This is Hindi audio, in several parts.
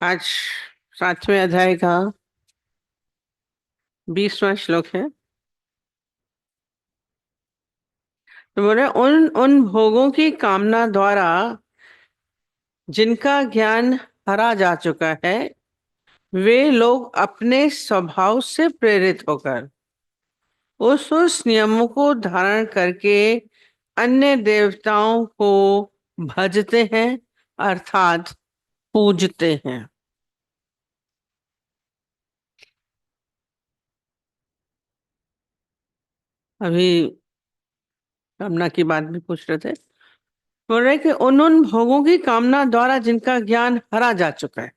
आज 7वें अध्याय का 20वां श्लोक है। तो बोले उन उन भोगों की कामना द्वारा जिनका ज्ञान हरा जा चुका है, वे लोग अपने स्वभाव से प्रेरित होकर उस नियमों को धारण करके अन्य देवताओं को भजते हैं, अर्थात पूजते हैं। अभी कामना की बात भी पूछ रहे थे। बोल रहे कि उन भोगों की कामना द्वारा जिनका ज्ञान हरा जा चुका है।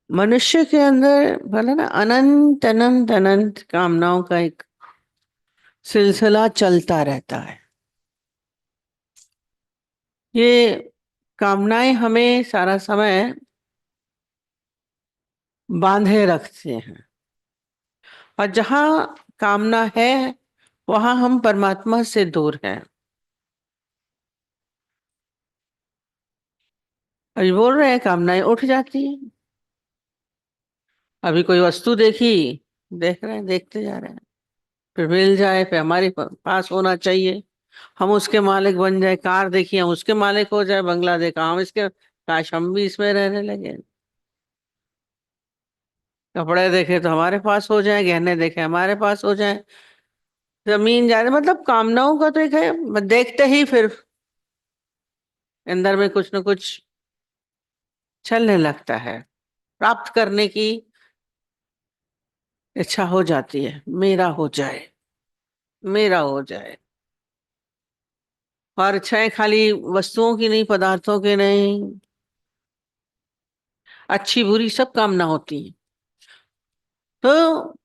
मनुष्य के अंदर बोला ना, अनंत अनंत अनंत कामनाओं का एक सिलसिला चलता रहता है। ये कामनाएं हमें सारा समय बांधे रखते हैं, और जहां कामना है वहां हम परमात्मा से दूर हैं। अभी बोल रहे हैं कामनाएं उठ जाती हैं। अभी कोई वस्तु देखी, देख रहे हैं, देखते जा रहे हैं, फिर मिल जाए, फिर हमारे पास होना चाहिए, हम उसके मालिक बन जाए। कार देखी, हम उसके मालिक हो जाए। बंगला देखा, हम इसके, काश हम भी इसमें रहने लगे। कपड़े देखे तो हमारे पास हो जाए, गहने देखे हमारे पास हो जाए, जमीन जाए, मतलब कामनाओं का तो एक है, देखते ही फिर अंदर में कुछ न कुछ चलने लगता है। प्राप्त करने की इच्छा हो जाती है, मेरा हो जाए, मेरा हो जाए। और इच्छाएं खाली वस्तुओं की नहीं, पदार्थों की नहीं, अच्छी बुरी सब कामना होती है। तो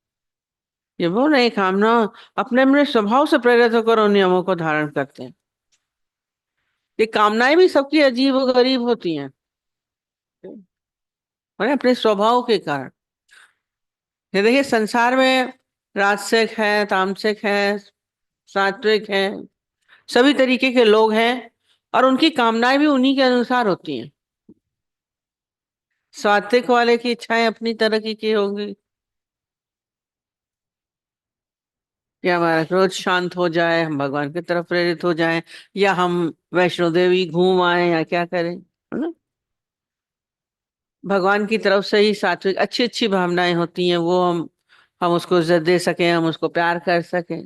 ये बोल रहे हैं, कामना अपने अपने स्वभाव से प्रेरित होकर उन नियमों को धारण करते हैं। ये कामनाएं भी सबकी अजीब और गरीब होती हैं, और अपने स्वभाव के कारण। ये देखिए, संसार में राजसिक है, तामसिक है, सात्विक है, सभी तरीके के लोग हैं, और उनकी कामनाएं भी उन्हीं के अनुसार होती हैं। सात्विक वाले की इच्छाएं अपनी तरह की होंगी कि हमारा क्रोध शांत हो जाए, हम भगवान की तरफ प्रेरित हो जाएं, या हम वैष्णो देवी घूम आए, या क्या करें, है ना। भगवान की तरफ से ही सात्विक अच्छी अच्छी भावनाएं होती हैं, वो हम उसको इज्जत दे सकें, हम उसको प्यार कर सकें।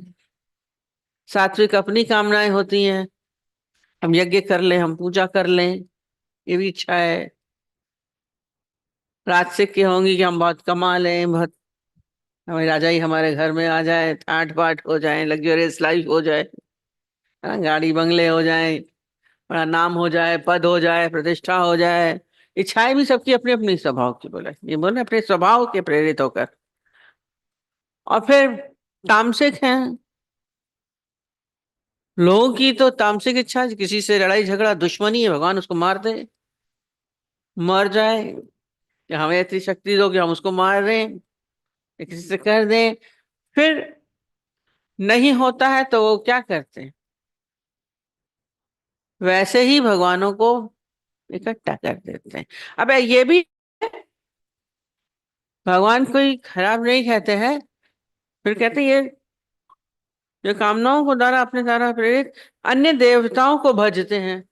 सात्विक अपनी कामनाएं होती हैं, हम यज्ञ कर लें, हम पूजा कर लें, ये भी इच्छा है। राजसिक की होंगी कि हम बहुत कमा लें, बहुत हमारे राजा ही हमारे घर में आ जाए, ठाट बाट हो जाए, लग्जरियस लाइफ हो जाए, हाँ, गाड़ी बंगले हो जाए, बड़ा नाम हो जाए, पद हो जाए, प्रतिष्ठा हो जाए। इच्छाएं भी सबकी अपनी अपनी स्वभाव की, बोले ये बोले अपने स्वभाव के प्रेरित होकर। और फिर तामसिक हैं लोगों की, तो तामसिक इच्छा किसी से लड़ाई झगड़ा दुश्मनी है, भगवान उसको मार दे, मर जाए, कि हमें ऐसी शक्ति दो कि हम उसको मार दें या किसी से कर दें। फिर नहीं होता है तो वो क्या करते हैं, वैसे ही भगवानों को इकट्ठा कर देते हैं। अब ये भी भगवान कोई खराब नहीं कहते हैं, फिर कहते हैं ये कामनाओं को द्वारा अपने द्वारा प्रेरित अन्य देवताओं को भजते हैं।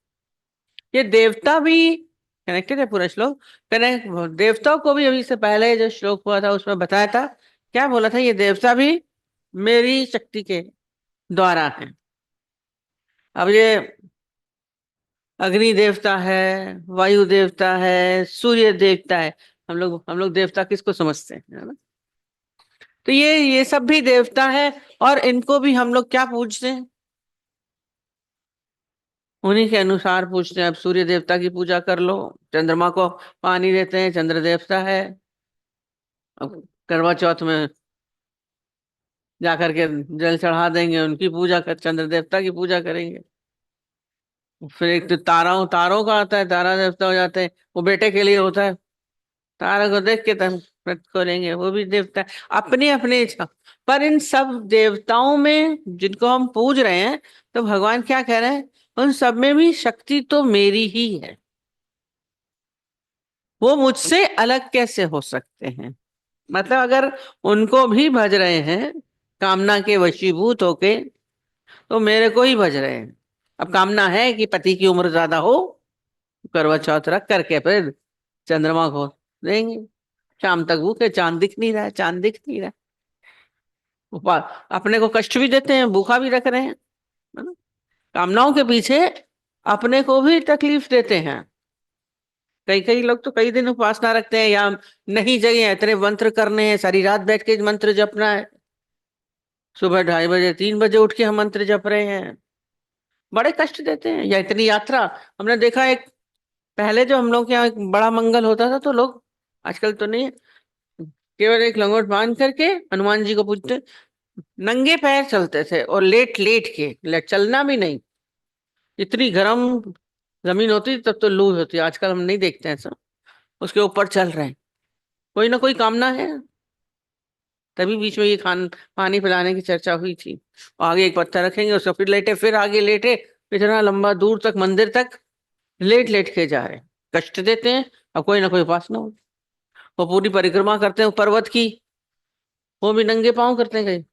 ये देवता भी कनेक्टेड है, पूरा श्लोक कनेक्ट। देवताओं को भी अभी से पहले जो श्लोक हुआ था उसमें बताया था, क्या बोला था, ये देवता भी मेरी शक्ति के द्वारा है। अब ये अग्नि देवता है, वायु देवता है, सूर्य देवता है। हम लोग देवता किसको समझते हैं, है ना। तो ये सब भी देवता है, और इनको भी हम लोग क्या पूजते हैं, उन्हीं के अनुसार पूछते हैं। अब सूर्य देवता की पूजा कर लो, चंद्रमा को पानी देते हैं, चंद्र देवता है। अब करवा चौथ में जाकर के जल चढ़ा देंगे, उनकी पूजा कर, चंद्र देवता की पूजा करेंगे। फिर एक तो तारों का आता है, तारा देवता हो जाते हैं, वो बेटे के लिए होता है, तारा को देख के तब व्रत खोलेंगे, वो भी देवता है। अपने अपने इच्छा। पर इन सब देवताओं में जिनको हम पूज रहे हैं, तो भगवान क्या कह रहे हैं, उन सब में भी शक्ति तो मेरी ही है। वो मुझसे अलग कैसे हो सकते हैं? मतलब अगर उनको भी भज रहे हैं कामना के वशीभूत होके, तो मेरे को ही भज रहे हैं। अब कामना है कि पति की उम्र ज्यादा हो, करवा चौथ रख करके फिर चंद्रमा को देंगे। शाम तक भूखे, चांद दिख नहीं रहा है, चांद दिख नहीं रहा है। अपने को कष्ट भी देते हैं, भूखा भी रख रहे हैं, है ना? कामनाओं के पीछे अपने को भी तकलीफ देते हैं। कई कई लोग तो कई दिन उपासना रखते हैं, या नहीं जगे हैं, इतने मंत्र करने हैं, सारी रात बैठ के मंत्र जपना है, सुबह 2:30 बजे 3 बजे उठ के हम मंत्र जप रहे हैं। बड़े कष्ट देते हैं। या इतनी यात्रा, हमने देखा एक पहले जो हम लोग के यहाँ एक बड़ा मंगल होता था, तो लोग, आजकल तो नहीं, केवल एक लंगोट बांध करके हनुमान जी को पूजते, नंगे पैर चलते थे और लेट लेट के, चलना भी नहीं। इतनी गर्म जमीन होती तब तो लू होती, आजकल हम नहीं देखते हैं सब, उसके ऊपर चल रहे हैं। कोई ना कोई कामना है। तभी बीच में ये पानी पिलाने की चर्चा हुई थी। आगे एक पत्थर रखेंगे, उसको फिर लेटे, फिर आगे लेटे, इतना लंबा दूर तक मंदिर तक लेट लेट के जा रहे हैं, कष्ट देते हैं। अब कोई ना कोई उपासना हो, वो पूरी परिक्रमा करते हैं पर्वत की, वो भी नंगे पांव करते हैं। कहीं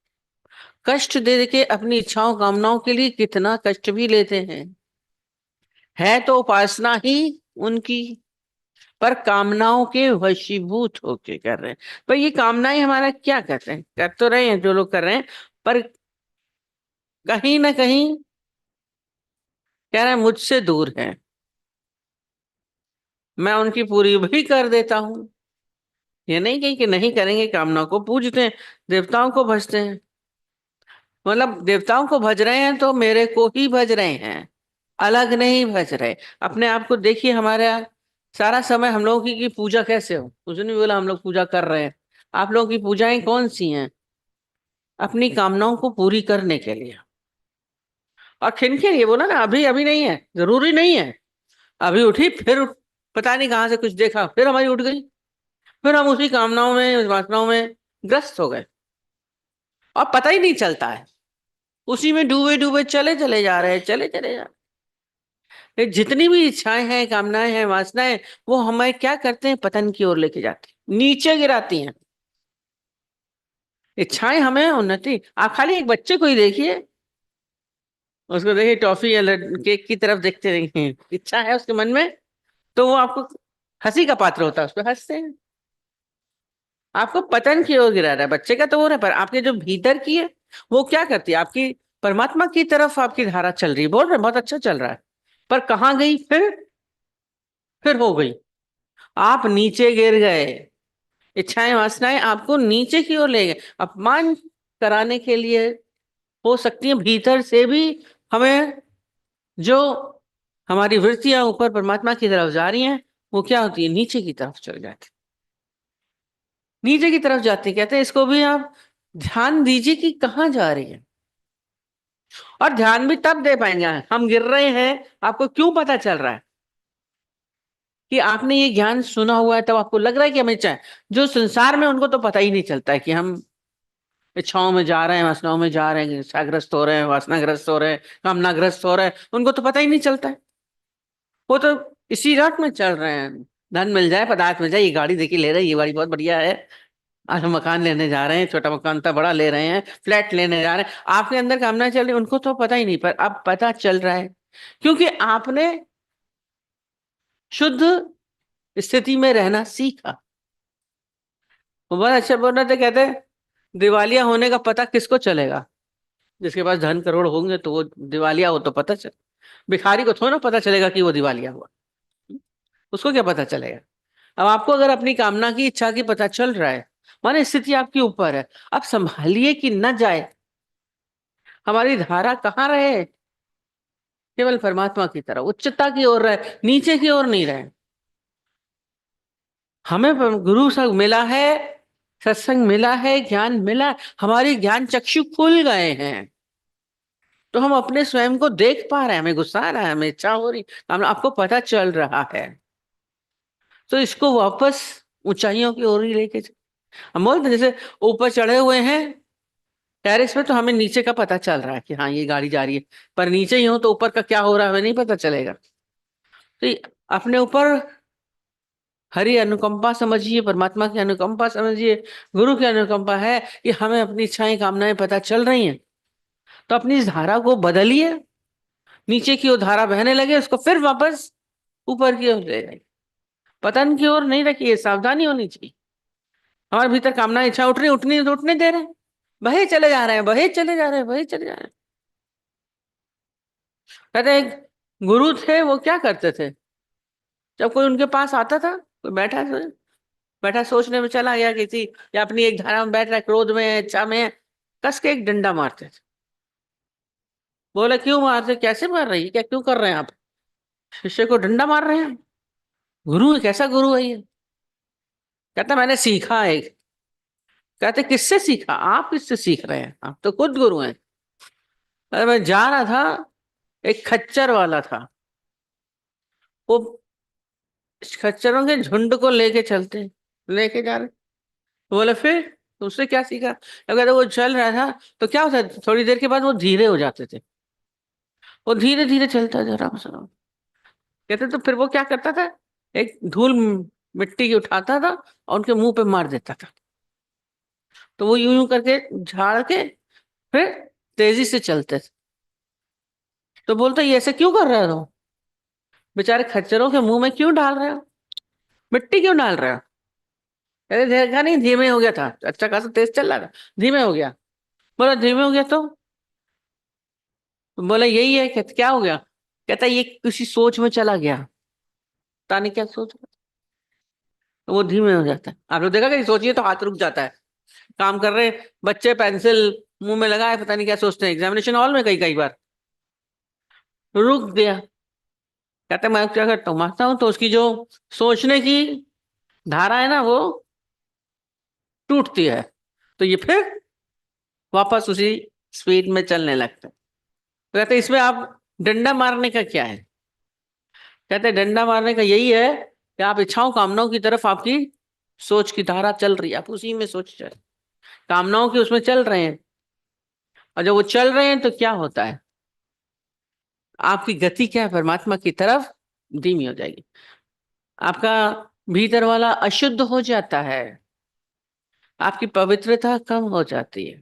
कष्ट दे के अपनी इच्छाओं कामनाओं के लिए कितना कष्ट भी लेते हैं। है तो उपासना ही उनकी, पर कामनाओं के वशीभूत होके कर रहे हैं। पर ये कामनाएं हमारा क्या करते हैं, कर तो रहे हैं जो लोग कर रहे हैं, पर कहीं ना कहीं कह रहे हैं मुझसे दूर है। मैं उनकी पूरी भी कर देता हूं। ये नहीं कहीं कि नहीं करेंगे, कामनाओं को पूजते हैं, देवताओं को भजते हैं। मतलब देवताओं को भज रहे हैं तो मेरे को ही भज रहे हैं, अलग नहीं भज रहे। अपने आप को देखिए, हमारे यहाँ सारा समय हम लोगों की पूजा कैसे हो, कुछ नहीं बोला, हम लोग पूजा कर रहे हैं। आप लोगों की पूजाएं कौन सी हैं? अपनी कामनाओं को पूरी करने के लिए। और खिनखिन ये बोला ना, अभी अभी नहीं है, जरूरी नहीं है। अभी उठी, फिर पता नहीं कहां से कुछ देखा, फिर हमारी उठ गई, फिर हम उसी कामनाओं में, वासनाओं में ग्रस्त हो गए, और पता ही नहीं चलता है। उसी में डूबे डूबे चले चले जा रहे हैं, चले चले जा रहे हैं। ये जितनी भी इच्छाएं हैं, कामनाएं हैं, वासनाएं, वो हमें क्या करते हैं, पतन की ओर लेके जाते हैं, नीचे गिराती हैं। इच्छाएं हमें उन्नति, आप खाली एक बच्चे को ही देखिए, उसको देखिए टॉफी या केक की तरफ देखते रहिए, इच्छा है उसके मन में, तो वो आपको हंसी का पात्र होता है, उस पर हंसते हैं। आपको पतन की ओर गिरा रहा है बच्चे का, तो वो ना, पर आपके जो भीतर की है, वो क्या करती है, आपकी परमात्मा की तरफ आपकी धारा चल रही है, बोल रहे बहुत अच्छा चल रहा है, पर कहाँ गई फिर हो गई, आप नीचे गिर गए। इच्छाएं वासनाएं आपको नीचे की ओर ले गए, अपमान कराने के लिए हो सकती है। भीतर से भी हमें जो हमारी वृत्तियां ऊपर परमात्मा की तरफ जा रही हैं, वो क्या होती है, नीचे की तरफ चल जाती, नीचे की तरफ जाती। कहते हैं इसको भी आप ध्यान दीजिए कि कहाँ जा रही है। और ध्यान भी तब दे पाएंगे हम गिर रहे हैं, आपको क्यों पता चल रहा है कि आपने ये ज्ञान सुना हुआ है, तब आपको लग रहा है कि हमें चाहे। जो संसार में, उनको तो पता ही नहीं चलता है कि हम इच्छाओं में जा रहे हैं, वासनाओं में जा रहे हैं, इच्छाग्रस्त हो रहे हैं, वासनाग्रस्त हो रहे हैं, कामनाग्रस्त हो रहे हैं, उनको तो पता ही नहीं चलता है। वो तो इसी रात में चल रहे हैं, धन मिल जाए, पदार्थ मिल जाए, ये गाड़ी देखी ले रहे हैं, ये गाड़ी बहुत बढ़िया है, आज हम मकान लेने जा रहे हैं, छोटा मकान था बड़ा ले रहे हैं, फ्लैट लेने जा रहे हैं, आपके अंदर कामना चल रही है, उनको तो पता ही नहीं, पर अब पता चल रहा है, क्योंकि आपने शुद्ध स्थिति में रहना सीखा। वो बहुत अच्छा बोल रहे थे, कहते हैं दिवालिया होने का पता किसको चलेगा? जिसके पास धन करोड़ होंगे तो वो दिवालिया हो तो पता चल, भिखारी को थोड़ा ना पता चलेगा कि वो दिवालिया हुआ, उसको क्या पता चलेगा? अब आपको अगर अपनी कामना की, इच्छा की पता चल रहा है, माने स्थिति आपके ऊपर है, अब संभालिए कि न जाए, हमारी धारा कहाँ रहे, केवल परमात्मा की तरफ, उच्चता की ओर रहे, नीचे की ओर नहीं रहे। हमें गुरु संग मिला है, सत्संग मिला है, ज्ञान मिला, हमारी ज्ञान चक्षु खुल गए हैं, तो हम अपने स्वयं को देख पा रहे हैं, हमें गुस्सा आ रहा है, हमें इच्छा हो रही, हम आपको पता चल रहा है, तो इसको वापस ऊंचाइयों की ओर ही लेके हम बोलते हैं, जैसे ऊपर चढ़े हुए हैं टेरेस पे, तो हमें नीचे का पता चल रहा है कि हाँ ये गाड़ी जा रही है, पर नीचे ही हो तो ऊपर का क्या हो रहा है हमें नहीं पता चलेगा। तो अपने ऊपर हरि अनुकंपा समझिए, परमात्मा की अनुकंपा समझिए, गुरु की अनुकंपा है कि हमें अपनी इच्छाएं कामनाएं पता चल रही हैं, तो अपनी इस धारा को बदलिए, नीचे की ओर धारा बहने लगे, उसको फिर वापस ऊपर की ओर ले जाइए, पतन की ओर नहीं रखिए, सावधानी होनी चाहिए। हमारे भीतर कामना इच्छा उठ रही, उठनी तो उठने दे रहे हैं, बहे चले जा रहे हैं, बहे चले जा रहे हैं, बहे चले जा रहे हैं। कहते एक गुरु थे, वो क्या करते थे, जब कोई उनके पास आता था, कोई बैठा बैठा सोचने में चला गया किसी, या अपनी एक धारा में बैठ रहा है, क्रोध में है, इच्छा में है, कस के एक डंडा मारते थे। बोले क्यों मारते, कैसे मार रही है, क्या क्यों कर रहे हैं आप, शिष्य को डंडा मार रहे हैं, गुरु है, कैसा गुरु है ये। कहता मैंने सीखा एक। कहते किससे सीखा, आप किससे सीख रहे हैं, आप तो खुद गुरु हैं। अरे मैं जा रहा था, एक खच्चर वाला था, वो खच्चरों के झुंड को लेके चलते, लेके जा रहे। बोले फिर तुमसे क्या सीखा, अगर वो चल रहा था तो क्या होता था, थोड़ी देर के बाद वो धीरे हो जाते थे, वो धीरे धीरे चलता था आराम से। कहते तो फिर वो क्या करता था, एक धूल मिट्टी की उठाता था और उनके मुंह पे मार देता था, तो वो यूं यूं करके झाड़ के फिर तेजी से चलते थे। तो बोलते ये ऐसे क्यों कर रहे हो, बेचारे खच्चरों के मुंह में क्यों डाल रहे हो, मिट्टी क्यों डाल रहे हो। अरे देखा नहीं, धीमे हो गया था, अच्छा खासा तेज चल रहा था, धीमे हो गया। बोला धीमे हो गया तो, बोला यही है, कहते क्या हो गया, कहता ये किसी सोच में चला गया, पता नहीं क्या सोच रहा था। तो वो धीमे हो जाता है। आप लोग देखा कि सोचिए तो हाथ रुक जाता है, काम कर रहे बच्चे पेंसिल मुंह में लगाए, पता नहीं क्या सोचते हैं, एग्जामिनेशन हॉल में कई कई बार रुक गया। कहते मैं क्या करता हूँ, मारता हूँ, तो उसकी जो सोचने की धारा है ना, वो टूटती है, तो ये फिर वापस उसी स्पीड में चलने लगता है। तो कहते इसमें आप डंडा मारने का क्या है, कहते डंडा मारने का यही है कि आप इच्छाओं कामनाओं की तरफ आपकी सोच की धारा चल रही है, आप उसी में सोच रहे हैं, कामनाओं की उसमें चल रहे हैं, और जब वो चल रहे हैं तो क्या होता है, आपकी गति क्या है परमात्मा की तरफ, धीमी हो जाएगी, आपका भीतर वाला अशुद्ध हो जाता है, आपकी पवित्रता कम हो जाती है।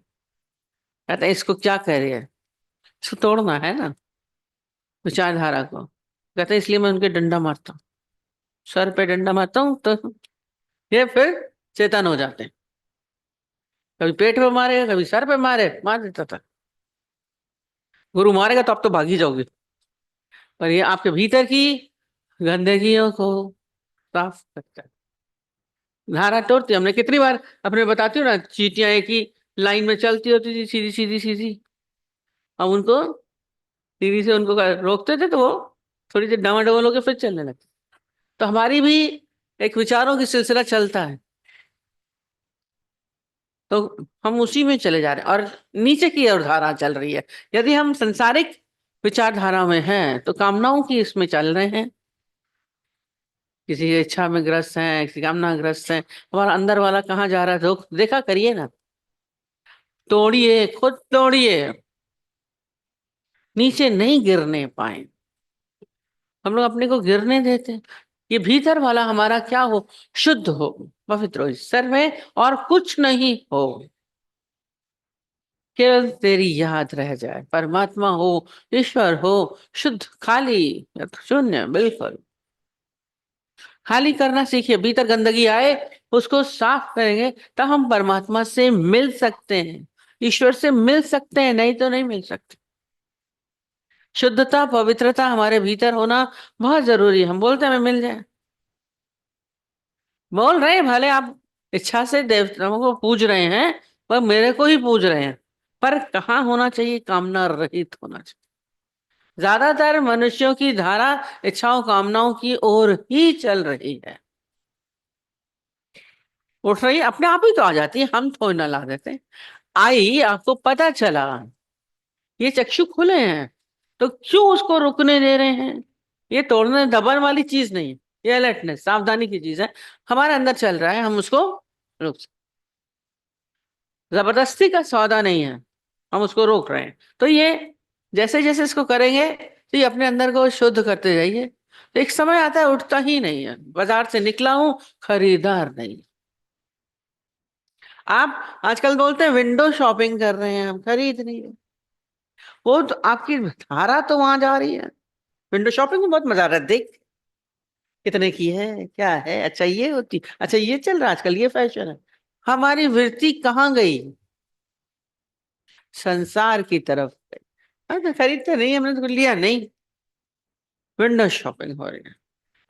कहते हैं इसको क्या कह रहे हैं, इसको तोड़ना है ना विचारधारा को। कहते हैं इसलिए मैं उनके डंडा मारता हूँ, सर पे डंडा मारता हूँ, तो ये फिर चेतन हो जाते हैं। कभी पेट पे मारेगा, कभी सर पे मार देता था। गुरु मारेगा तो आप तो भाग ही जाओगे, पर ये आपके भीतर की गंदगियों को साफ करता है, धारा तोड़ती है। हमने कितनी बार अपने बताती हूँ ना, चींटियां एक ही लाइन में चलती होती थी, सीधी सीधी सीधी, हम उनको सीधी से उनको रोकते थे, तो वो थोड़ी देर डामाडोल होकर फिर चलने लगते। तो हमारी भी एक विचारों की सिलसिला चलता है, तो हम उसी में चले जा रहे हैं, और नीचे की ओर धारा चल रही है। यदि हम संसारिक विचारधारा में हैं तो कामनाओं की इसमें चल रहे हैं, किसी इच्छा में ग्रस्त हैं, किसी कामना ग्रस्त हैं, हमारा अंदर वाला कहाँ जा रहा है, देखा करिए ना, तोड़िए, खुद तोड़िए, नीचे नहीं गिरने पाए। हम लोग अपने को गिरने देते हैं। ये भीतर वाला हमारा क्या हो, शुद्ध हो, पवित्र हो, सर में और कुछ नहीं हो, केवल तेरी याद रह जाए, परमात्मा हो, ईश्वर हो, शुद्ध खाली, शून्य बिल्कुल। खाली करना सीखिए, भीतर गंदगी आए उसको साफ करेंगे, तब हम परमात्मा से मिल सकते हैं, ईश्वर से मिल सकते हैं, नहीं तो नहीं मिल सकते। शुद्धता पवित्रता हमारे भीतर होना बहुत जरूरी है। हम बोलते हैं हमें मिल जाए, बोल रहे हैं भले आप इच्छा से देवताओं को पूज रहे हैं, पर मेरे को ही पूज रहे हैं, पर कहाँ होना चाहिए, कामना रहित होना चाहिए। ज्यादातर मनुष्यों की धारा इच्छाओं कामनाओं की ओर ही चल रही है, उठ रही है, अपने आप ही तो आ जाती है, हम थोड़ी ना ला देते। आई, आपको पता चला, ये चक्षु खुले हैं, तो क्यों उसको रुकने दे रहे हैं। ये तोड़ने दबाने वाली चीज नहीं है, ये अलर्टनेस सावधानी की चीज है, हमारे अंदर चल रहा है, हम उसको रोक जबरदस्ती का सौदा नहीं है, हम उसको रोक रहे हैं। तो ये जैसे जैसे इसको करेंगे, तो ये अपने अंदर को शुद्ध करते जाइए, एक समय आता है उठता ही नहीं है, बाजार से निकला हूं, खरीदार नहीं। आप आजकल बोलते हैं विंडो शॉपिंग कर रहे हैं, हम खरीद नहीं रहे। वो तो आपकी धारा तो वहां जा रही है। विंडो शॉपिंग में बहुत मजा आ रहा है, देख कितने की है, क्या है, अच्छा ये होती, अच्छा ये चल रहा है आजकल, ये फैशन है। हमारी वृत्ति कहाँ गई? संसार की तरफ गई। हम तो खरीदते नहीं, हमने तो लिया नहीं। विंडो शॉपिंग हो रही है।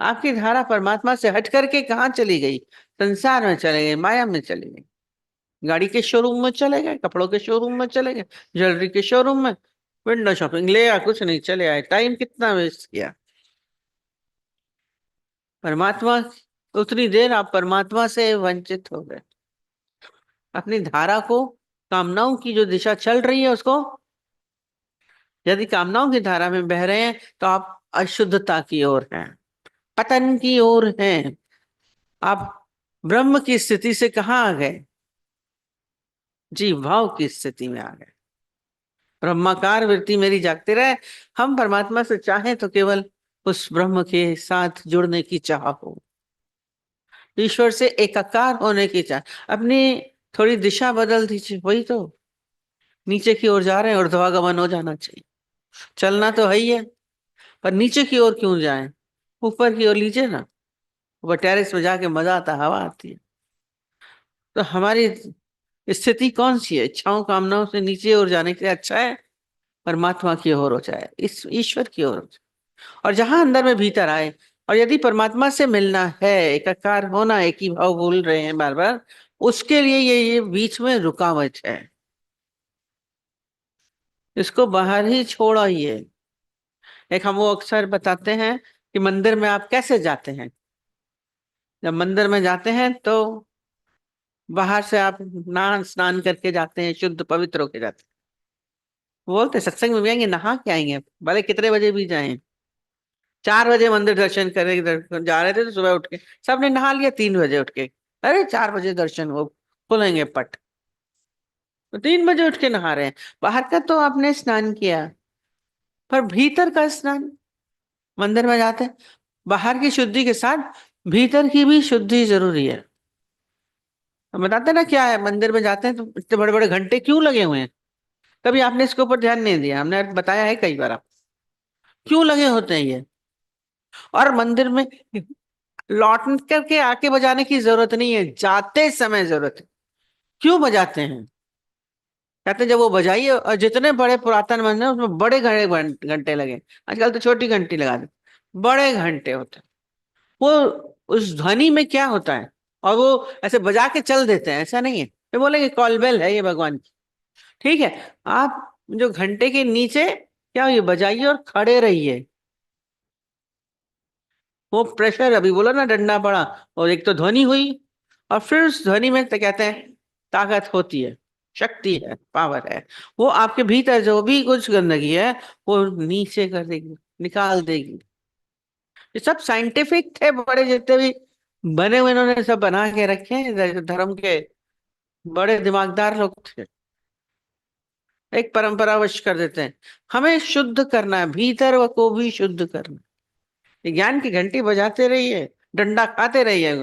आपकी धारा परमात्मा से हट करके कहाँ चली गई? संसार में चले गए, माया में चली गई। गाड़ी के शोरूम में चले गए, कपड़ों के शोरूम में चले गए, ज्वेलरी के शोरूम में। विंडो शॉपिंग ले आ, कुछ नहीं, चले आए, टाइम कितना वेस्ट किया। परमात्मा, उतनी देर आप परमात्मा से वंचित हो गए। अपनी धारा को, कामनाओं की जो दिशा चल रही है उसको, यदि कामनाओं की धारा में बह रहे हैं तो आप अशुद्धता की ओर हैं, पतन की ओर हैं। आप ब्रह्म की स्थिति से कहाँ आ गए? जीव भाव की स्थिति में आ गए। ब्रह्माकार वृत्ति मेरी जागते रहे। हम परमात्मा से चाहें तो केवल उस ब्रह्म के साथ जुड़ने की चाह हो, ईश्वर से एकाकार होने की चाह। अपनी थोड़ी दिशा बदल दीजिए, वही तो नीचे की ओर जा रहे हैं, ऊर्ध्वागमन हो जाना चाहिए। चलना तो है ही है, पर नीचे की ओर क्यों जाएं? ऊपर की ओर लीजिए ना। ऊपर टेरेस में जाके मजा आता है, हवा आती है। तो हमारी स्थिति कौन सी है? इच्छाओं कामनाओं से नीचे ओर जाने के लिए अच्छा है परमात्मा की ओर हो जाए, इस ईश्वर की ओर हो जाए। और जहां अंदर में भीतर आए, और यदि परमात्मा से मिलना है, एकाकार होना, एक ही भाव भूल रहे हैं बार बार, उसके लिए ये बीच में रुकावट है। इसको बाहर ही छोड़ाइए। एक हम वो अक्सर बताते हैं कि मंदिर में आप कैसे जाते हैं। जब मंदिर में जाते हैं तो बाहर से आप नहा स्नान करके जाते हैं, शुद्ध पवित्र होके जाते हैं। बोलते हैं, सत्संग में भी आएंगे, नहा के आएंगे, भले कितने बजे भी जाएं। 4 बजे मंदिर दर्शन करे, जा रहे थे तो सुबह उठ के सबने नहा लिया, 3 बजे उठ के, अरे 4 बजे दर्शन वो खुलेंगे पट, तो 3 बजे उठ के नहा रहे हैं। बाहर का तो आपने स्नान किया, पर भीतर का स्नान मंदिर में जाते हैं। बाहर की शुद्धि के साथ भीतर की भी शुद्धि जरूरी है। हम बताते हैं ना, क्या है, मंदिर में जाते हैं तो इतने बड़े बड़े घंटे क्यों लगे हुए हैं? कभी आपने इसके ऊपर ध्यान नहीं दिया, हमने बताया है कई बार। आप क्यों लगे होते हैं ये? और मंदिर में लौट करके आके बजाने की जरूरत नहीं है, जाते समय जरूरत है। क्यों बजाते हैं? कहते हैं जब वो बजाइए, और जितने बड़े पुरातन मंदिर हैं, उसमें बड़े घड़े घंटे लगे। आजकल तो छोटी घंटी लगा दे, बड़े घंटे होते हैं। वो उस ध्वनि में क्या होता है, और वो ऐसे बजा के चल देते हैं, ऐसा नहीं है। ये बोलेंगे कॉल बेल है ये भगवान की, ठीक है। आप जो घंटे के नीचे क्या, ये बजाइए और खड़े रहिए। वो प्रेशर, अभी बोला ना, डंडा पड़ा, और एक तो ध्वनि हुई, और फिर उस ध्वनि में तो कहते हैं ताकत होती है, शक्ति है, पावर है। वो आपके भीतर जो भी कुछ गंदगी है वो नीचे कर देगी, निकाल देगी। ये सब साइंटिफिक थे, बड़े जितने भी बने हुए इन्होंने सब बना के रखे हैं, धर्म के बड़े दिमागदार लोग थे। एक परंपरावश कर देते हैं। हमें शुद्ध करना है, भीतर को भी शुद्ध करना है। ज्ञान की घंटी बजाते रहिए, डंडा खाते रहिए,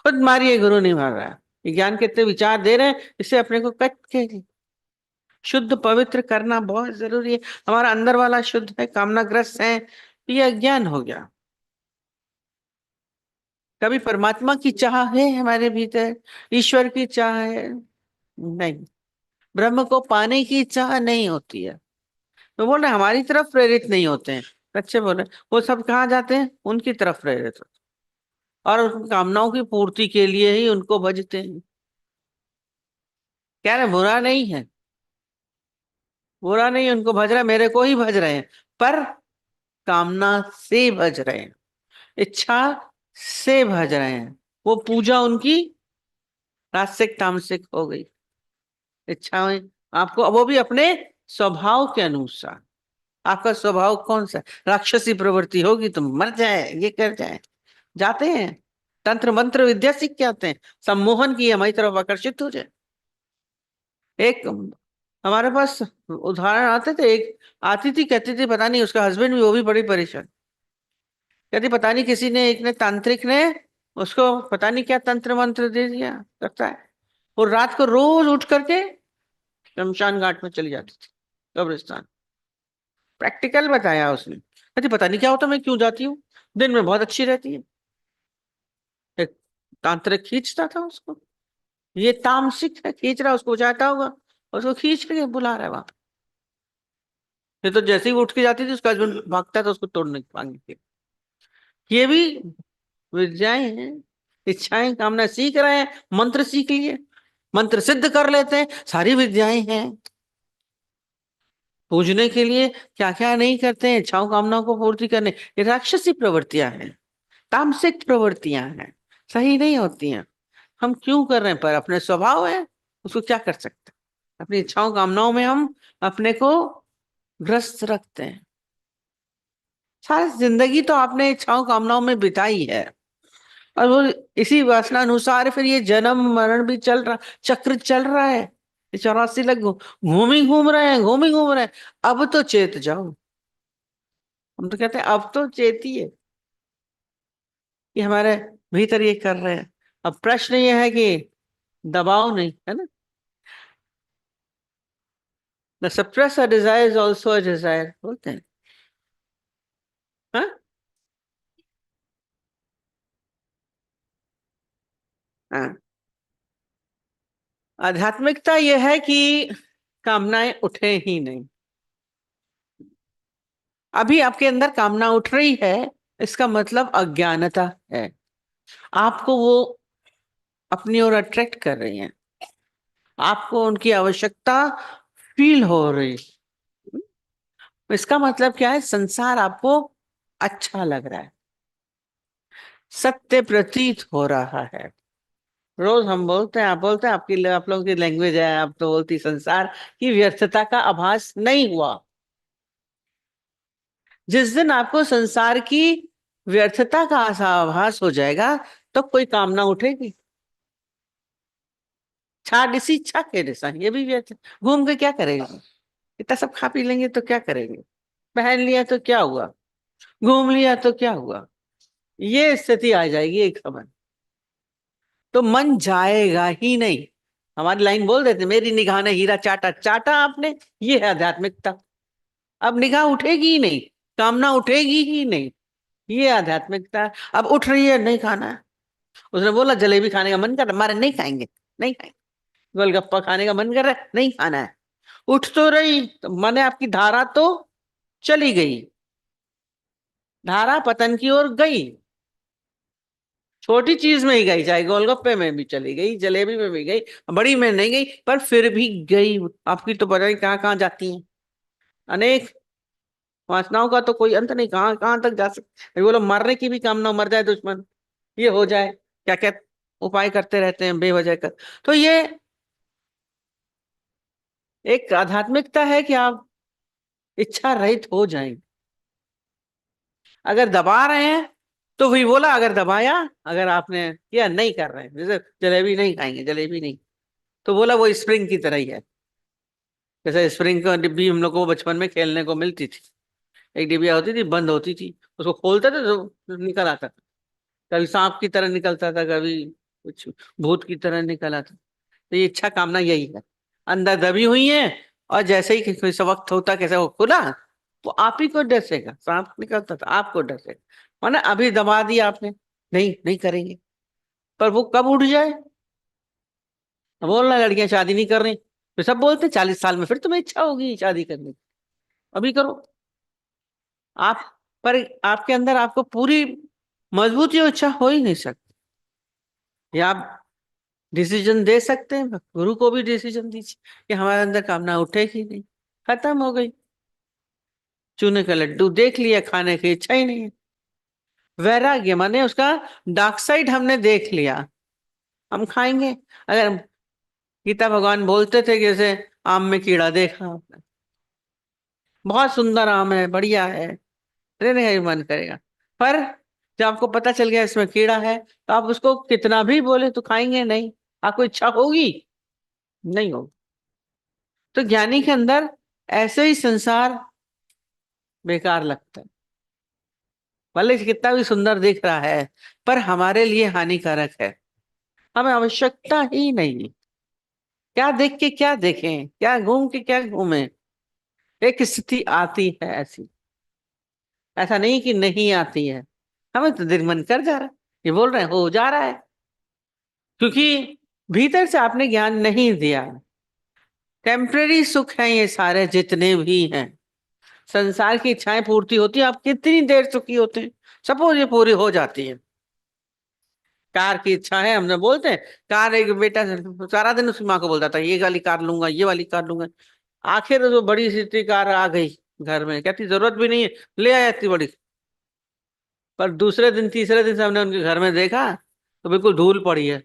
खुद मारिए, गुरु नहीं मार रहा है। ये ज्ञान के इतने विचार दे रहे हैं, इससे अपने को कट के शुद्ध पवित्र करना बहुत जरूरी है। हमारा अंदर वाला शुद्ध है, कामनाग्रस्त है, ये अज्ञान हो गया। कभी परमात्मा की चाह है हमारे भीतर, ईश्वर की चाह है? नहीं। ब्रह्म को पाने की चाह नहीं होती है। तो बोल रहे हमारी तरफ प्रेरित नहीं होते हैं, अच्छे बोले। वो सब कहाँ जाते हैं? उनकी तरफ प्रेरित होते हैं, और उन कामनाओं की पूर्ति के लिए ही उनको भजते हैं। कह रहे बुरा नहीं है, बुरा नहीं है, उनको भज रहे हैं, मेरे को ही भज रहे हैं, पर कामना से भज रहे हैं, इच्छा से भज रहे हैं। वो पूजा उनकी रास्तिक तामसिक हो गई। इच्छाएं आपको, वो भी अपने स्वभाव के अनुसार। आपका स्वभाव कौन सा है? राक्षसी प्रवृत्ति होगी तो मर जाए, ये कर जाए, जाते हैं तंत्र मंत्र विद्या सीख के आते हैं, सम्मोहन की हमारी तरफ आकर्षित हो जाए। एक हमारे पास उदाहरण आते थे, एक आती थी, कहती थी पता नहीं उसका हस्बैंड भी, वो भी बड़ी परेशान। कहती पता नहीं किसी ने, एक ने, तांत्रिक ने उसको पता नहीं क्या तंत्र मंत्र दे दिया लगता है, और रात को रोज उठ करके शमशान घाट में चली जाती थी, कब्रिस्तान। प्रैक्टिकल बताया उसने, कहती पता नहीं क्या होता, मैं क्यों जाती हूँ, दिन में बहुत अच्छी रहती है। एक तांत्रिक खींचता था उसको, ये तामसिक है, खींच रहा, उसको चाहता होगा, उसको खींच के बुला रहा है वहां। ये तो जैसे ही वो उठ के जाती थी उसका हस्बैंड भागता था उसको तोड़ने भागने के। ये भी विद्याएं हैं, इच्छाएं कामना सीख रहे हैं, मंत्र सीख लिए, मंत्र सिद्ध कर लेते हैं, सारी विद्याएं हैं। पूजने के लिए क्या क्या नहीं करते हैं, इच्छाओं कामनाओं को पूर्ति करने, ये राक्षसी प्रवृत्तियां हैं, तामसिक प्रवृत्तियां हैं, सही नहीं होती हैं। हम क्यों कर रहे हैं, पर अपने स्वभाव है, उसको क्या कर सकते हैं। अपनी इच्छाओं कामनाओं में हम अपने को ग्रस्त रखते हैं। सारी जिंदगी तो आपने इच्छाओं कामनाओं में बिताई है, और वो इसी वासना अनुसार फिर ये जन्म मरण भी चल रहा, चक्र चल रहा है। ये 84 लाख घूम ही घूम रहे हैं, घूम ही घूम रहे हैं। अब तो चेत जाओ, हम तो कहते हैं अब तो चेतिए कि हमारे भीतर ये कर रहे हैं। अब प्रश्न ये है कि दबाव नहीं है ना, the suppress a desire is also a desire बोलते हैं। हाँ, हाँ। आध्यात्मिकता यह है कि कामनाएं उठे ही नहीं। अभी आपके अंदर कामना उठ रही है, इसका मतलब अज्ञानता है, आपको वो अपनी ओर अट्रैक्ट कर रही हैं, आपको उनकी आवश्यकता फील हो रही। इसका मतलब क्या है, संसार आपको अच्छा लग रहा है, सत्य प्रतीत हो रहा है। रोज हम बोलते हैं, आप बोलते हैं, आपकी आप लोगों की लैंग्वेज है, आप तो बोलती संसार की व्यर्थता का आभास नहीं हुआ। जिस दिन आपको संसार की व्यर्थता का आभास हो जाएगा तो कोई कामना उठेगी। छा डिसी छा के डिसा, ये भी व्यर्थ है। घूम के क्या करेगा, इतना सब खा पी लेंगे तो क्या करेंगे, पहन लिया तो क्या हुआ, घूम लिया तो क्या हुआ, ये स्थिति आ जाएगी एक समय, तो मन जाएगा ही नहीं। हमारी लाइन बोल देते, मेरी निगाह ने हीरा चाटा, चाटा आपने, ये है आध्यात्मिकता। अब निगाह उठेगी ही नहीं, कामना उठेगी ही नहीं, ये आध्यात्मिकता। अब उठ रही है, नहीं खाना है, उसने बोला जलेबी खाने का मन कर रहा, मारे नहीं खाएंगे, नहीं खाएंगे। गोलगप्पा खाने का मन कर रहा है, नहीं खाना है। उठ तो रही, तो माने आपकी धारा तो चली गई, धारा पतन की ओर गई। छोटी चीज में ही गई, चाहे गोलगप्पे में भी चली गई, जलेबी में भी गई, बड़ी में नहीं गई, पर फिर भी गई। आपकी तो पता नहीं कहाँ कहाँ जाती हैं, अनेक वासनाओं का तो कोई अंत नहीं, कहाँ कहाँ तक जा सकते। बोलो मरने की भी कामना, मर जाए दुश्मन, ये हो जाए, क्या क्या उपाय करते रहते हैं बेवजह कर। तो ये एक आध्यात्मिकता है कि आप इच्छा रहित हो जाएंगे। अगर दबा रहे हैं तो वही बोला, अगर दबाया, अगर आपने किया नहीं कर रहे हैं, जैसे जलेबी नहीं खाएंगे, जलेबी नहीं, तो बोला वो स्प्रिंग की तरह ही है। जैसे स्प्रिंग का डिब्बी हम लोग को बचपन में खेलने को मिलती थी, एक डिबिया होती थी, बंद होती थी, उसको खोलते थे तो निकल आता था, कभी सांप की तरह निकलता था, कभी कुछ भूत की तरह निकल आता। तो ये इच्छा कामना यही है, अंदर दबी हुई है, और जैसे ही कोई सा वक्त होता, कैसे वो खुला, वो आप ही को डसेगा, सांप निकलता था आपको डसेगा, माना अभी दबा दिया आपने, नहीं नहीं करेंगे। पर वो कब उठ जाए, बोलना लड़कियां शादी नहीं कर रही, तो सब बोलते 40 साल में फिर तुम्हें इच्छा होगी शादी करने की, अभी करो आप। पर आपके अंदर आपको पूरी मजबूती और इच्छा हो ही नहीं सकती। या आप डिसीजन दे सकते हैं, गुरु को भी डिसीजन दीजिए कि हमारे अंदर कामना उठेगी नहीं, खत्म हो गई। चूने का लड्डू देख लिया, खाने की इच्छा ही नहीं है। वैराग्य माने उसका डार्क साइड हमने देख लिया, हम खाएंगे। अगर गीता भगवान बोलते थे कि जैसे आम में कीड़ा देखा आपने, बहुत सुंदर आम है, बढ़िया है, लेने का भी मन करेगा, पर जब आपको पता चल गया इसमें कीड़ा है, तो आप उसको कितना भी बोले तो खाएंगे नहीं, आपको इच्छा होगी नहीं होगी। तो ज्ञानी के अंदर ऐसे ही संसार बेकार लगता है। भले ही कितना भी सुंदर दिख रहा है, पर हमारे लिए हानिकारक है। हमें आवश्यकता ही नहीं। क्या देख के क्या देखें, क्या घूम के क्या घूमें। एक स्थिति आती है ऐसी, ऐसा नहीं कि नहीं आती है। हमें तो दिन मन कर जा रहा है, ये बोल रहे हैं हो जा रहा है, क्योंकि भीतर से आपने ज्ञान नहीं दिया। टेम्परेरी सुख है ये सारे जितने भी हैं। संसार की इच्छाएं पूर्ति होती है, आप कितनी देर सुखी होते हैं। सपोज ये पूरी हो जाती है, कार की इच्छा है, हमने बोलते हैं कार, एक बेटा सारा दिन उसकी माँ को बोलता था ये वाली कार लूंगा, ये वाली कार लूंगा। आखिर जो बड़ी सी इतनी कार आ गई घर में, कहती जरूरत भी नहीं है, ले आया इतनी बड़ी। पर दूसरे दिन तीसरे दिन से हमने उनके घर में देखा तो बिल्कुल धूल पड़ी है।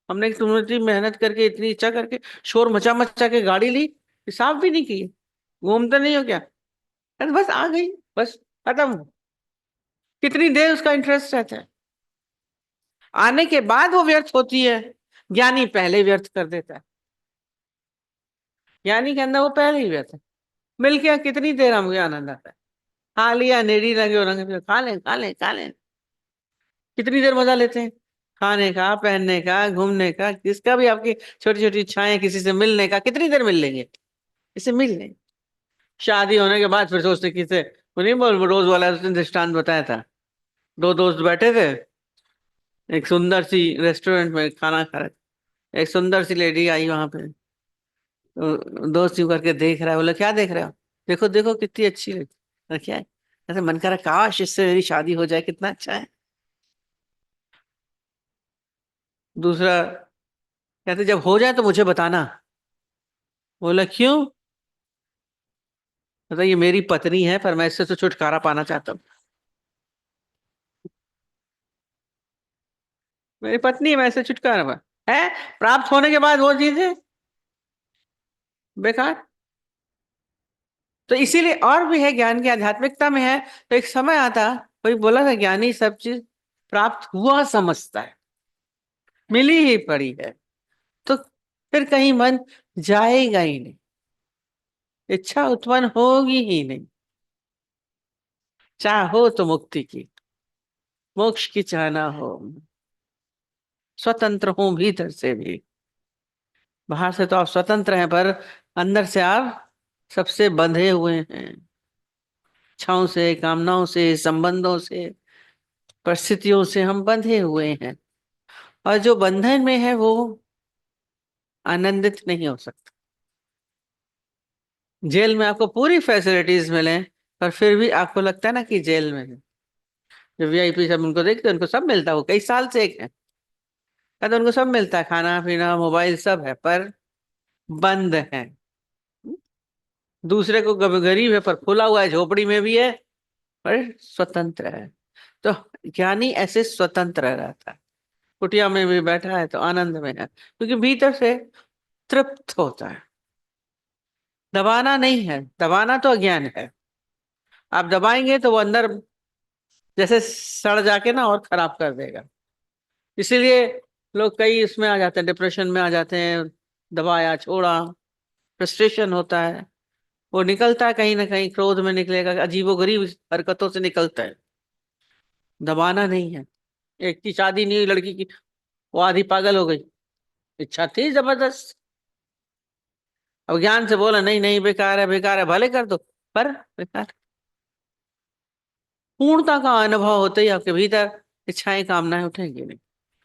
हमने तुमने इतनी मेहनत करके, इतनी इच्छा करके, शोर मचा मचा के गाड़ी ली, साफ भी नहीं की, घूमते नहीं हो क्या? अरे बस आ गई, बस खत्म। कितनी देर उसका इंटरेस्ट रहता है, आने के बाद वो व्यर्थ होती है। ज्ञानी पहले व्यर्थ कर देता है। ज्ञानी के अंदर वो पहले ही व्यर्थ है। मिल के कितनी देर हमको आनंद आता है। खा लिया, नेड़ी लगे और रंगे, खा लें खा लें खा लें। कितनी देर मजा लेते हैं, खाने का, पहनने का, घूमने का, किसका भी आपकी छोटी छोटी इच्छाएं, किसी से मिलने का, कितनी देर मिल लेंगे, इसे मिल लें। शादी होने के बाद फिर सोचते किसे, वो नहीं बोल, रोज वाला उसने दृष्टांत बताया था। दो दोस्त बैठे थे एक सुंदर सी रेस्टोरेंट में खाना खा रहे थे। एक सुंदर सी लेडी आई वहां पे, तो दोस्त यूं करके देख रहा है, बोला क्या देख रहे हो? देखो देखो कितनी अच्छी लगी। क्या है? ऐसे मन कर रहा काश इससे मेरी शादी हो जाए, कितना अच्छा है। दूसरा कहते जब हो जाए तो मुझे बताना। बोला क्यों? मतलब ये मेरी पत्नी है, पर मैं इससे तो छुटकारा पाना चाहता हूँ। मेरी पत्नी है, मैं इससे छुटकारा है। प्राप्त होने के बाद वो चीजें बेकार। तो इसीलिए और भी है, ज्ञान की आध्यात्मिकता में है। तो एक समय आता, कोई बोला था ज्ञानी सब चीज प्राप्त हुआ समझता है, मिली ही पड़ी है, तो फिर कहीं मन जाएगा ही नहीं, इच्छा उत्पन्न होगी ही नहीं। चाहो तो मुक्ति की, मोक्ष की चाहना हो, स्वतंत्र हूं भीतर से भी। बाहर से तो आप स्वतंत्र हैं, पर अंदर से आप सबसे बंधे हुए हैं। इच्छाओं से, कामनाओं से, संबंधों से, परिस्थितियों से हम बंधे हुए हैं। और जो बंधन में है वो आनंदित नहीं हो सकता। जेल में आपको पूरी फैसिलिटीज मिले, पर फिर भी आपको लगता है ना कि जेल में है। जो वीआईपी सब उनको देखते हैं, उनको सब मिलता है, वो कई साल से एक है, तो उनको सब मिलता है, खाना पीना मोबाइल सब है, पर बंद है। दूसरे को गरीब है पर खुला हुआ है, झोपड़ी में भी है पर स्वतंत्र है। तो ज्ञानी ऐसे स्वतंत्र रहता है, कुटिया में भी बैठा है तो आनंद में है, क्योंकि भीतर से तृप्त होता है। दबाना नहीं है, दबाना तो अज्ञान है। आप दबाएंगे तो वो अंदर जैसे सड़ जाके ना और खराब कर देगा। इसीलिए लोग कई इसमें आ जाते हैं, डिप्रेशन में आ जाते हैं। दबाया छोड़ा, फ्रस्ट्रेशन होता है, वो निकलता है कहीं ना कहीं, क्रोध में निकलेगा, अजीबोगरीब हरकतों से निकलता है। दबाना नहीं है। एक की शादी नहीं हुई लड़की की, वो आधी पागल हो गई, इच्छा थी जबरदस्त। अब ज्ञान से बोला नहीं नहीं बेकार है, बेकार है, भले कर दो, पर बेकार। पूर्णता का अनुभव होते ही आपके भीतर इच्छाएं कामनाएं उठेंगी नहीं।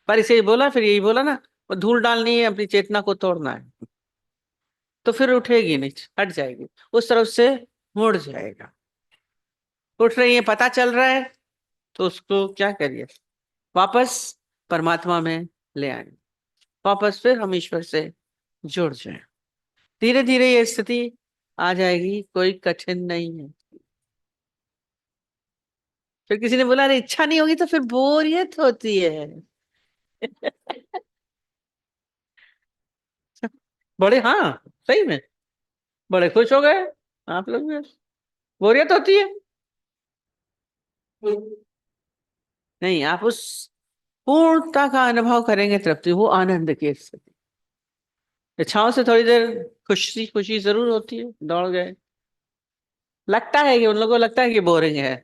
पर इसे ही बोला, फिर यही बोला ना, वो धूल डालनी है, अपनी चेतना को तोड़ना है, तो फिर उठेगी नहीं, हट जाएगी, उस तरफ से मुड़ जाएगा। उठ रही है, पता चल रहा है, तो उसको क्या करिए, वापस परमात्मा में ले आए, वापस फिर हम ईश्वर से जुड़ जाए। धीरे धीरे ये स्थिति आ जाएगी, कोई कठिन नहीं है। फिर किसी ने बोला अरे इच्छा नहीं होगी तो फिर बोरियत होती है। बड़े, हाँ सही में, बड़े खुश हो गए आप लोग भी। बोरियत होती है नहीं, आप उस पूर्णता का अनुभव करेंगे, तृप्ति, वो आनंद की स्थिति। इच्छाओं से थोड़ी देर खुशी खुशी जरूर होती है, दौड़ गए, लगता है कि उन लोगों को लगता है कि बोरिंग है,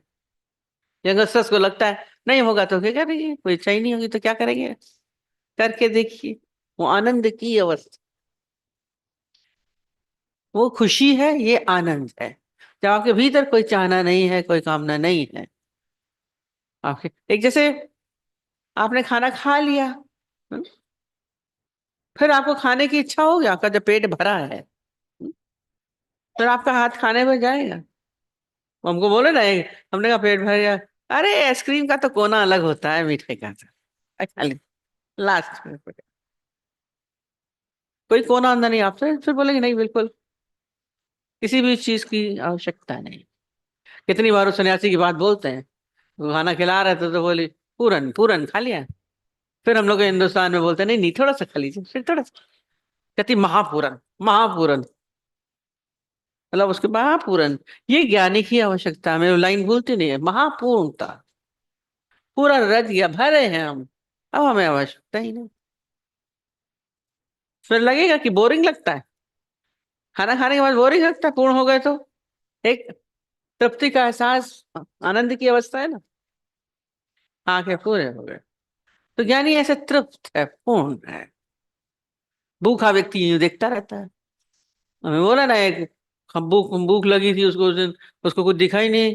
यंगस्टर्स को लगता है नहीं होगा तो क्या करेंगे, कोई इच्छा ही नहीं होगी तो क्या करेंगे, करके देखिए। वो आनंद की अवस्था, वो खुशी है, ये आनंद है। जब आपके भीतर कोई चाहना नहीं है, कोई कामना नहीं है, आपके एक जैसे आपने खाना खा लिया, हम्म, फिर आपको खाने की इच्छा होगी, आपका जब पेट भरा है, फिर आपका हाथ खाने में जाएगा। वो हमको बोले ना हमने कहा पेट भर गया, अरे आइसक्रीम का तो कोना अलग होता है मीठे का, खा ली लास्ट में, कोई कोना अंदर नहीं। आपसे फिर बोलेंगे नहीं, बिल्कुल किसी भी चीज की आवश्यकता नहीं। कितनी बार उस सन्यासी की बात बोलते हैं, वो खाना खिला रहे थे तो बोली पूरन पूरन खा लिया। फिर हम लोग हिंदुस्तान में बोलते हैं नहीं नहीं थोड़ा सा खा लीजिए, फिर थोड़ा सा, कहती महापूरन महापूरन, मतलब उसके महापूरन। ये ज्ञानी की आवश्यकता है, मैं लाइन भूलती नहीं है, महापूर्णता, पूरा रच गया, भरे हैं हम, अब हमें आवश्यकता ही नहीं। फिर लगेगा कि बोरिंग लगता है, खाना खाने के बाद बोरिंग लगता है, पूर्ण हो गए तो एक तृप्ति का एहसास, आनंद की अवस्था है ना, आंखें पूरे हो गए। तो ज्ञानी ऐसे तृप्त है, पूर्ण है। भूखा व्यक्ति यूं देखता रहता है। हमें बोला ना एक, भूख भूख लगी थी उसको उस दिन, उसको कुछ दिखा ही नहीं,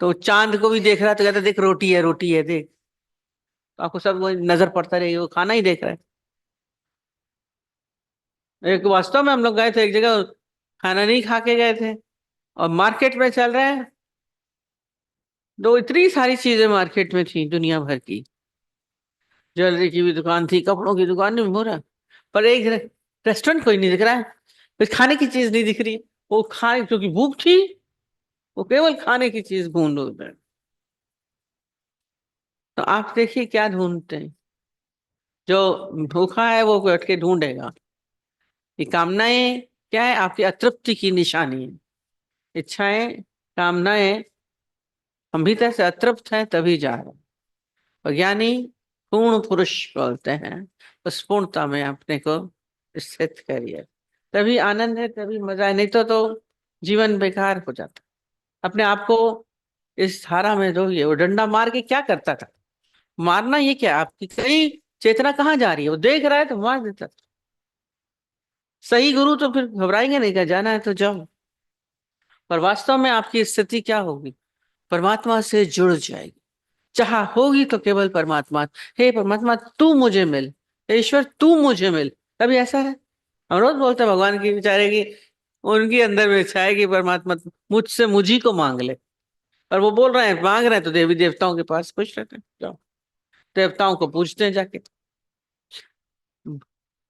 तो वो चांद को भी देख रहा, तो कहता देख रोटी है देख। तो आपको सब वो नजर पड़ता रही, वो खाना ही देख रहा है। एक वास्तव में हम लोग गए थे एक जगह, खाना नहीं खा के गए थे, और मार्केट में चल रहे हैं, दो इतनी सारी चीजें मार्केट में थी दुनिया भर की, ज्वेलरी की भी दुकान थी, कपड़ों की दुकान नहीं हो रहा, पर एक रेस्टोरेंट कोई नहीं दिख रहा है, कुछ खाने की चीज नहीं दिख रही। वो खाने, क्योंकि भूख थी, वो केवल खाने की चीज ढूंढ रहे हैं। तो आप देखिए क्या ढूंढते हैं, जो भूखा है वो बैठ के ढूंढेगा। ये कामनाएं क्या है, आपकी अतृप्ति की निशानी है। इच्छाएं, कामनाएं, हम भीतर से अतृप्त हैं तभी जा रहे हैं। और ज्ञानी पूर्ण पुरुष बोलते हैं, उस पूर्णता में अपने को स्थित करिए, तभी आनंद है, तभी मजा है, नहीं तो जीवन बेकार हो जाता। अपने आप को इस धारा में दो, ये वो डंडा मार के क्या करता था, मारना ये क्या, आपकी कई चेतना कहाँ जा रही है, वो देख रहा है तो मार देता था। सही गुरु तो फिर घबराएंगे नहीं, क्या जाना है तो जाओ। पर वास्तव में आपकी स्थिति क्या होगी, परमात्मा से जुड़ जाएगी, चाह होगी तो केवल परमात्मा, हे परमात्मा तू मुझे मिल, हे ईश्वर तू मुझे मिल। कभी ऐसा है, हम रोज बोलते हैं भगवान की, बेचारे की उनकी अंदर में इच्छा है कि परमात्मा मुझसे मुझी को मांग ले, और वो बोल रहे हैं मांग रहे हैं तो देवी देवताओं के पास खुश रहते हैं, जाओ देवताओं को पूछते हैं जाके।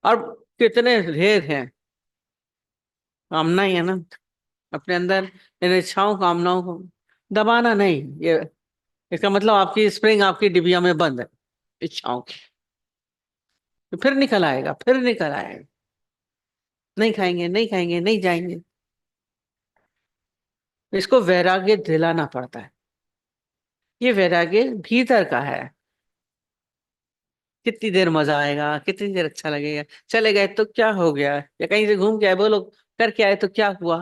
और कितने ढेर हैं, कामना ही है ना अपने अंदर, इन इच्छाओं कामनाओं को दबाना नहीं। ये इसका मतलब आपकी स्प्रिंग आपकी डिबिया में बंद है इच्छाओं की, तो फिर निकल आएगा, फिर निकल आएगा, नहीं खाएंगे नहीं खाएंगे नहीं जाएंगे। इसको वैराग्य दिलाना पड़ता है, ये वैराग्य भीतर का है। कितनी देर मजा आएगा, कितनी देर अच्छा लगेगा, चले गए तो क्या हो गया, या कहीं से घूम के आए, बोलो करके आए तो क्या हुआ,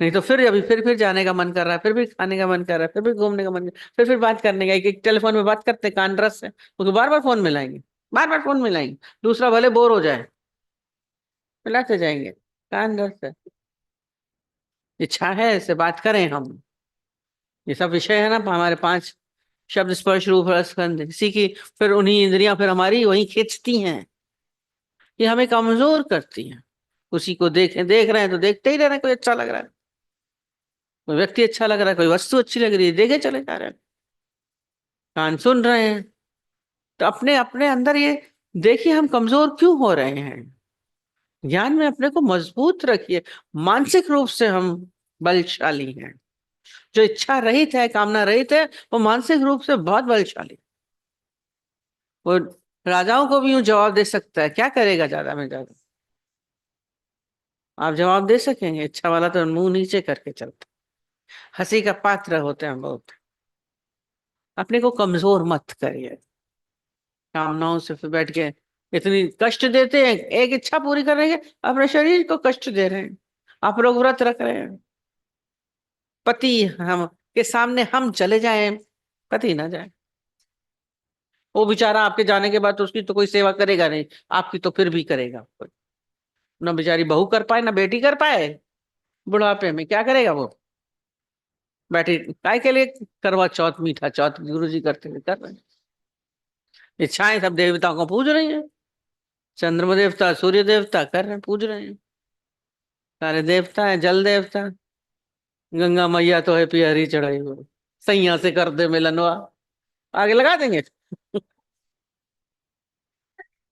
नहीं तो फिर अभी फिर जाने का मन कर रहा है, फिर भी खाने का मन कर रहा है, फिर भी घूमने का मन, फिर बात करने का, एक टेलीफोन में बात करते कान रस है, उसको बार बार फोन मिलाएंगे, बार बार फोन मिलाएंगे, दूसरा भले बोर हो जाए, मिलाते जाएंगे, कान रस है। इच्छा है इससे बात करें हम, ये सब विषय है ना हमारे पांच, शब्द स्पर्श रूप रस गंध इसी की, फिर उन्हीं इंद्रियां फिर हमारी वहीं खींचती हैं, ये हमें कमजोर करती हैं। उसी को देख रहे हैं तो देखते ही रह रहे हैं, कोई अच्छा लग रहा है, कोई व्यक्ति अच्छा लग रहा है, कोई वस्तु अच्छी लग रही है, देखे चले जा रहे हैं, कान सुन रहे हैं। तो अपने अपने अंदर ये देखिए हम कमजोर क्यों हो रहे हैं, ज्ञान में अपने को मजबूत रखिए। मानसिक रूप से हम बलशाली हैं, जो इच्छा रहित है, कामना रहित है, वो मानसिक रूप से बहुत बलशाली। वो राजाओं को भी यूं जवाब दे सकता है, क्या करेगा ज्यादा में ज्यादा, आप जवाब दे सकेंगे, इच्छा वाला तो मुंह नीचे करके चलता, हंसी का पात्र होते हैं बहुत। अपने को कमजोर मत करिए, कामनाओं से फिर बैठ के इतनी कष्ट देते हैं, एक इच्छा पूरी करने के अपने शरीर को कष्ट दे रहे हैं। आप लोग व्रत रख रहे हैं, पति हम के सामने हम चले जाएं, पति ना जाए। वो बेचारा आपके जाने के बाद तो उसकी तो कोई सेवा करेगा नहीं, आपकी तो फिर भी करेगा। ना बेचारी बहू कर पाए, ना बेटी कर पाए, बुढ़ापे में क्या करेगा वो? बैठी काय के लिए? करवा चौथ, मीठा चौथ गुरु जी करते हुए कर रहे हैं। इच्छाएं सब देवताओं को पूज रही हैं, चंद्रमा देवता, सूर्य देवता कर रहे हैं, पूज रहे हैं, सारे देवता है, जल देवता। गंगा मैया तो है पियरी चढ़ाई हुई, सैया से कर दे मिलनवा, आगे लगा देंगे।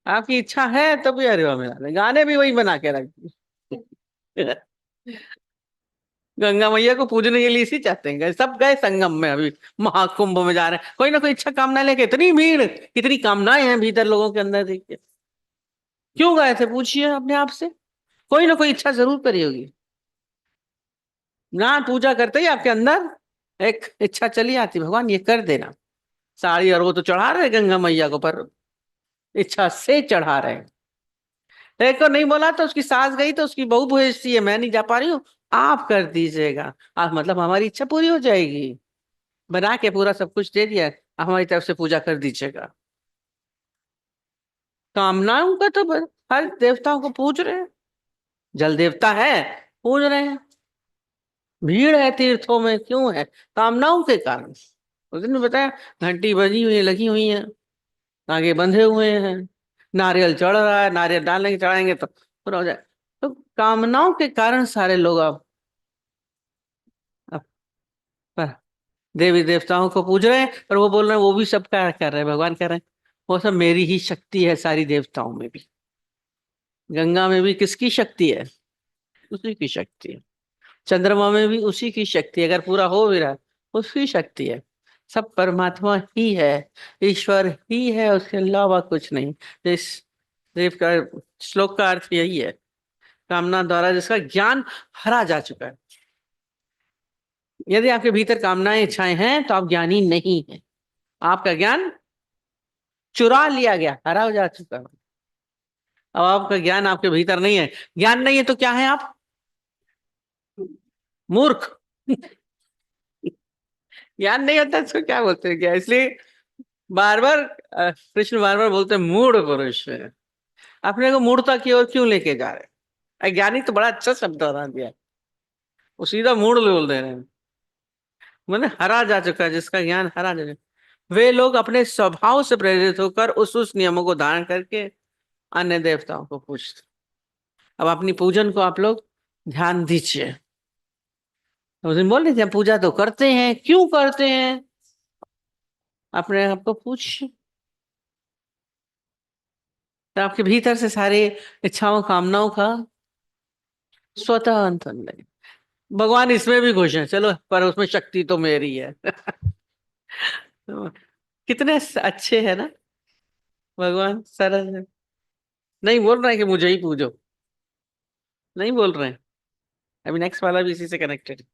आपकी इच्छा है तो भी अरे मिला दे, गाने भी वही बना के रख दिए। गंगा मैया को पूजने के लिए इसी चाहते हैं, गए सब, गए संगम में, अभी महाकुंभ में जा रहे हैं, कोई ना कोई इच्छा कामना लेके। इतनी भीड़, कितनी कामनाएं हैं भीतर लोगों के अंदर, देखिए। क्यों गए थे पूछिए अपने आप से, कोई ना कोई इच्छा जरूर करी होगी ना। पूजा करते ही आपके अंदर एक इच्छा चली आती, भगवान ये कर देना। साड़ी और वो तो चढ़ा रहे गंगा मैया को, पर इच्छा से चढ़ा रहे हैं। एक को नहीं बोला तो उसकी सास गई तो उसकी बहू भेजती है, मैं नहीं जा पा रही हूँ, आप कर दीजिएगा। आप मतलब हमारी इच्छा पूरी हो जाएगी, बना के पूरा सब कुछ दे दिया, हमारी तरफ से पूजा कर दीजिएगा। कामनाओं का तो हर देवताओं को पूज रहे हैं, जल देवता है, पूज रहे हैं। भीड़ है तीर्थों में, क्यों है? कामनाओं के कारण। उस दिन बताया, घंटी बजी हुई है, लगी हुई है, आगे बंधे हुए हैं, नारियल चढ़ रहा है, नारियल डालेंगे, चढ़ाएंगे तो पूरा हो जाए। तो कामनाओं के कारण सारे लोग अब पर देवी देवताओं को पूज रहे हैं, पर वो बोल रहे हैं वो भी सब क्या कर रहे हैं, भगवान कह रहे हैं वो सब मेरी ही शक्ति है, सारी देवताओं में भी। गंगा में भी किसकी शक्ति है? उसी की शक्ति है। चंद्रमा में भी उसी की शक्ति है, अगर पूरा हो भी रहा है उसकी शक्ति है। सब परमात्मा ही है, ईश्वर ही है, उसके अलावा कुछ नहीं। इस देव का श्लोक का अर्थ यही है, कामना द्वारा जिसका ज्ञान हरा जा चुका है। यदि आपके भीतर कामनाएं इच्छाएं हैं तो आप ज्ञानी नहीं हैं, आपका ज्ञान चुरा लिया गया, हरा हो जा चुका है। अब आपका ज्ञान आपके भीतर नहीं है, ज्ञान नहीं है तो क्या है आप? मूर्ख। ज्ञान नहीं होता इसको क्या बोलते हैं, क्या? इसलिए बार बार कृष्ण बार बार बोलते हैं मूढ़ पुरुष है। अपने को मूढ़ता की ओर क्यों लेके जा रहे हैं? ज्ञानी तो बड़ा अच्छा शब्द बना दिया, वो सीधा मूढ़ बोल दे रहे हैं। मैंने हरा जा चुका है, जिसका ज्ञान हरा जा चुका, वे लोग अपने स्वभाव से प्रेरित होकर उस नियमों को धारण करके अन्य देवताओं को पूजते। अब अपनी पूजन को आप लोग ध्यान दीजिए। उस दिन बोल रहे थे पूजा तो करते हैं, क्यों करते हैं? अपने आप को पूछ, तो आपके भीतर से सारे इच्छाओं कामनाओं का स्वतः अंत नहीं। भगवान इसमें भी खुश है, चलो पर उसमें शक्ति तो मेरी है। तो कितने अच्छे है ना भगवान, सरल है। नहीं बोल रहे हैं कि मुझे ही पूजो, नहीं बोल रहे हैं। अभी नेक्स्ट वाला भी इसी से कनेक्टेड है।